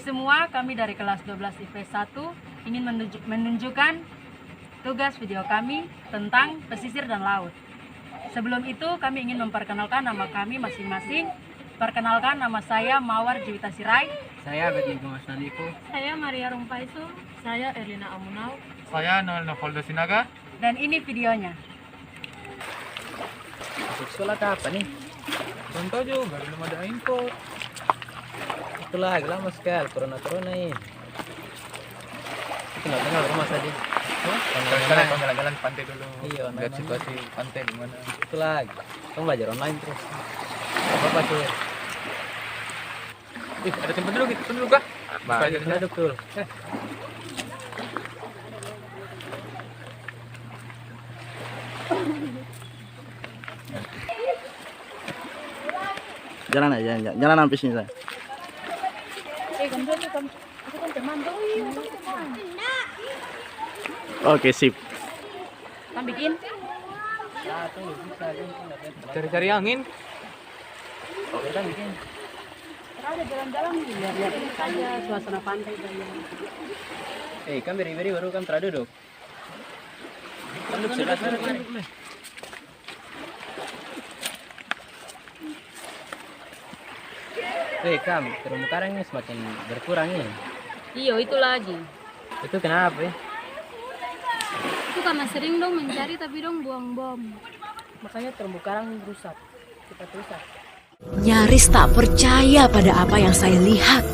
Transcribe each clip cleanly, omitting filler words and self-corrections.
semua, kami dari kelas 12 IPS 1 ingin menunjukkan tugas video kami tentang pesisir dan laut. Sebelum itu, kami ingin memperkenalkan nama kami masing-masing. Perkenalkan, nama saya Mawar Juwita Sirai. Saya Betty Mas Nandiko. Saya Maria Rumpaiso. Saya Erlina Amunau. Saya Noel Novaldo Sinaga. Dan ini videonya. Masuk sekolah kapan nih? Contoh juga, belum ada info. Itulah lama sekali corona ini. Tinggal rumah saja. Sekarang kami jalan-jalan pantai dulu. Iya, lihat situasi pantai gimana. Itulah, kamu belajar online terus. Apa sih? Ada tempat dulu, kita dulu kah? Sudah betul. Jalan aja, jalan sampai sini saya. Oke, sip. Kan bikin? Cari-cari angin. Ada jalan-jalan, lihat ini saja suasana pantai saja. Kan beri baru kan terada duduk. Kan duduk sebelah sana. Kam, terumbu karangnya semakin berkurang ini. Iya, itu lagi. Itu kenapa ya? Itu karena sering dong mencari tapi dong buang bom. Makanya terumbu karang rusak. Kita rusak. Nyaris tak percaya pada apa yang saya lihat.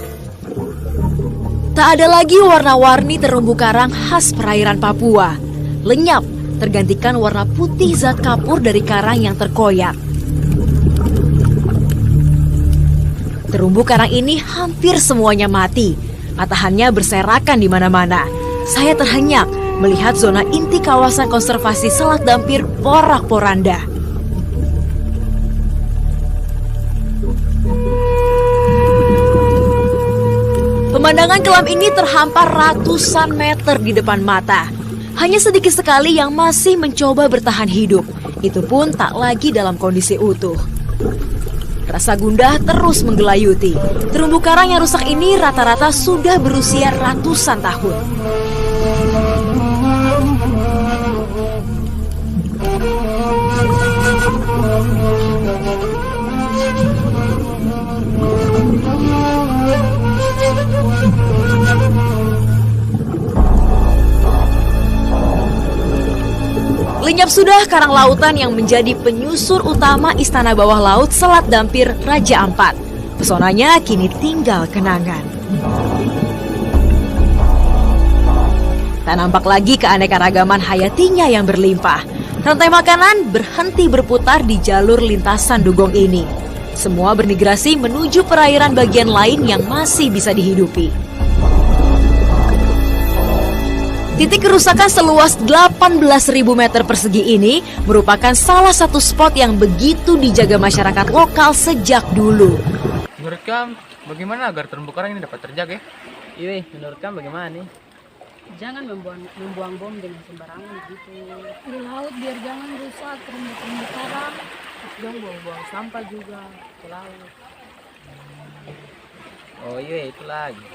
Tak ada lagi warna-warni terumbu karang khas perairan Papua. Lenyap, tergantikan warna putih zat kapur dari karang yang terkoyak. Terumbu karang ini hampir semuanya mati. Matahannya berserakan di mana-mana. Saya terhenyak melihat zona inti kawasan konservasi Selat Dampir porak-poranda. Pemandangan kelam ini terhampar ratusan meter di depan mata. Hanya sedikit sekali yang masih mencoba bertahan hidup. Itu pun tak lagi dalam kondisi utuh. Rasa gundah terus menggelayuti. Terumbu karang yang rusak ini rata-rata sudah berusia ratusan tahun. Lenyap sudah karang lautan yang menjadi penyusur utama istana bawah laut Selat Dampir Raja Ampat. Pesonanya kini tinggal kenangan. Tak nampak lagi keanekaragaman hayatinya yang berlimpah. Rantai makanan berhenti berputar di jalur lintasan dugong ini. Semua bermigrasi menuju perairan bagian lain yang masih bisa dihidupi. Titik kerusakan seluas 18.000 meter persegi ini merupakan salah satu spot yang begitu dijaga masyarakat lokal sejak dulu. Menurut kamu, bagaimana agar terumbu karang ini dapat terjaga? Iya, menurut kamu bagaimana nih? Jangan membuang bom dengan sembarangan gitu. Di laut biar jangan rusak terumbu karang. Jangan buang-buang sampah juga ke laut. Oh iya, itu lagi.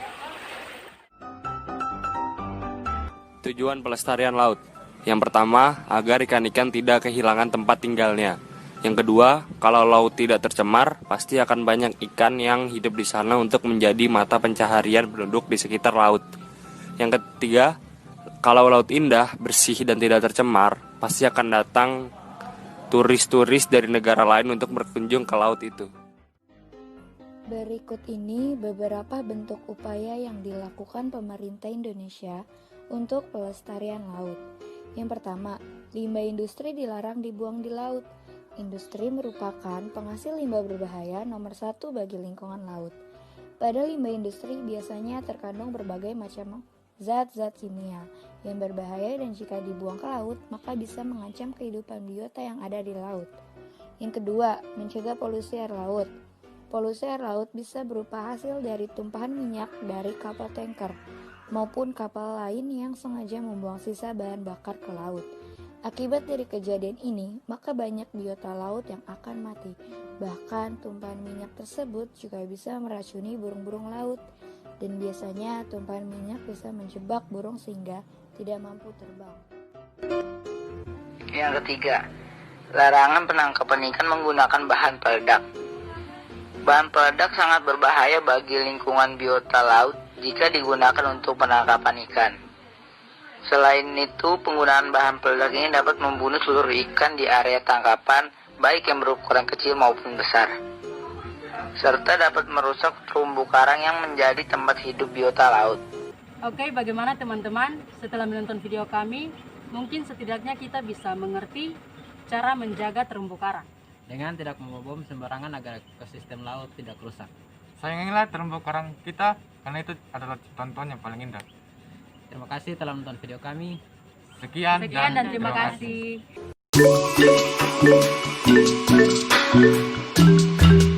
Tujuan pelestarian laut. Yang pertama, agar ikan-ikan tidak kehilangan tempat tinggalnya. Yang kedua, kalau laut tidak tercemar, pasti akan banyak ikan yang hidup di sana untuk menjadi mata pencaharian penduduk di sekitar laut. Yang ketiga, kalau laut indah, bersih dan tidak tercemar, pasti akan datang turis-turis dari negara lain untuk berkunjung ke laut itu. Berikut ini beberapa bentuk upaya yang dilakukan pemerintah Indonesia untuk pelestarian laut. Yang pertama, limbah industri dilarang dibuang di laut. Industri merupakan penghasil limbah berbahaya nomor 1 bagi lingkungan laut. Pada limbah industri biasanya terkandung berbagai macam zat-zat kimia yang berbahaya dan jika dibuang ke laut maka bisa mengancam kehidupan biota yang ada di laut. Yang kedua, mencegah polusi air laut. Polusi air laut bisa berupa hasil dari tumpahan minyak dari kapal tanker maupun kapal lain yang sengaja membuang sisa bahan bakar ke laut. Akibat dari kejadian ini, maka banyak biota laut yang akan mati. Bahkan tumpahan minyak tersebut juga bisa meracuni burung-burung laut. dan biasanya tumpahan minyak bisa menjebak burung sehingga tidak mampu terbang. Yang ketiga, larangan penangkapan ikan menggunakan bahan peledak. Bahan peledak sangat berbahaya bagi lingkungan biota laut jika digunakan untuk penangkapan ikan. Selain itu, penggunaan bahan peledak ini dapat membunuh seluruh ikan di area tangkapan, baik yang berukuran kecil maupun besar, serta dapat merusak terumbu karang yang menjadi tempat hidup biota laut. Oke, bagaimana teman-teman? Setelah menonton video kami, mungkin setidaknya kita bisa mengerti cara menjaga terumbu karang Dengan tidak membom sembarangan agar ekosistem laut tidak rusak. Sayangilah terumbu karang kita karena itu adalah ciptaan Tuhan yang paling indah. Terima kasih telah menonton video kami. Sekian dan terima kasih.